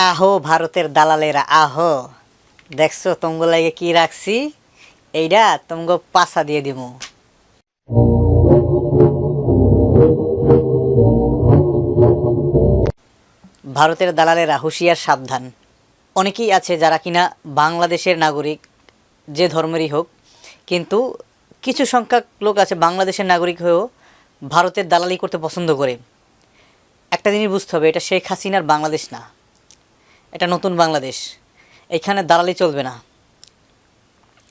আহো ভারতের দালালেরা আহো, দেখছো তোমার লাগে কি রাখছি, এইটা তোমাকে পাছা দিয়ে দিব। ভারতের দালালেরা হুঁশিয়ার সাবধান। অনেকেই আছে যারা কিনা বাংলাদেশের নাগরিক, যে ধর্মেরই হোক, কিন্তু কিছু সংখ্যক লোক আছে বাংলাদেশের নাগরিক হয়েও ভারতের দালালি করতে পছন্দ করে। একটা জিনিস বুঝতে হবে, এটা শেখ হাসিনার বাংলাদেশ না, এটা নতুন বাংলাদেশ। এখানে দালালি চলবে না,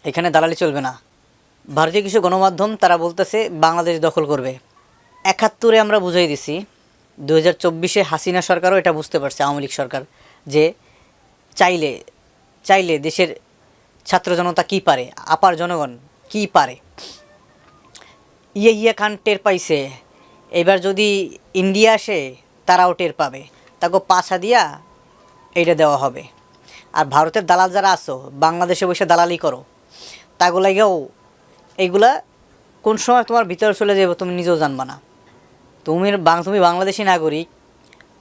এখানে দালালি চলবে না। ভারতীয় কিছু গণমাধ্যম তারা বলতেছে বাংলাদেশ দখল করবে। ৭১ আমরা বুঝাই দিছি, ২০২৪ হাসিনা সরকারও এটা বুঝতে পারছে, আওয়ামী লীগ সরকার, যে চাইলে চাইলে দেশের ছাত্র জনতা কী পারে, আপার জনগণ কী পারে। ইয়ে খান টের পাইছে, এবার যদি ইন্ডিয়া আসে তারাও টের পাবে, তাকে পাছা দিয়া এইটা দেওয়া হবে। আর ভারতের দালাল যারা আসো, বাংলাদেশে বসে দালালি করো, তাগুলাইগাও এইগুলা কোন সময় তোমার ভিতরে চলে যাবে তুমি নিজেও জানবা না। তুমি বাংলাদেশি নাগরিক,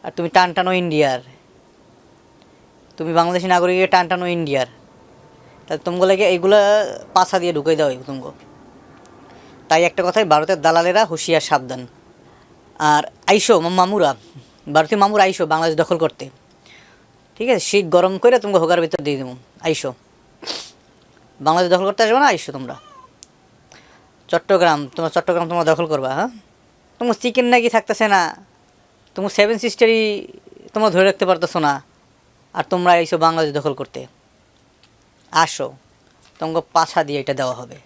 আর তুমি টানো ইন্ডিয়ার, তুমি বাংলাদেশি নাগরিকের টানো ইন্ডিয়ার, তাহলে তোমাগুলোকে এইগুলা পাছা দিয়ে ঢুকাই দেওয়া হইব তোমাকে। তাই একটা কথাই, ভারতের দালালেরা হুঁশিয়ার সাবধান। আর আইসো মামুরা, ভারতীয় মামুরা আইসো বাংলাদেশ দখল করতে, ঠিক আছে? শীত গরম করে তোমাকে হোগার ভিতর দিয়ে দেবো, আইসো বাংলাদেশ দখল করতে আসবে না, আইসো তোমরা। চট্টগ্রাম তোমরা দখল করবা। হ্যাঁ, তোমার চিকেন নাকি থাকতেছে না, তোমার 7 সিস্টারই তোমরা ধরে রাখতে পারতেছো না, আর তোমরা আইসো বাংলাদেশ দখল করতে। আসো, তোমাকে পাছা দিয়ে এটা দেওয়া হবে।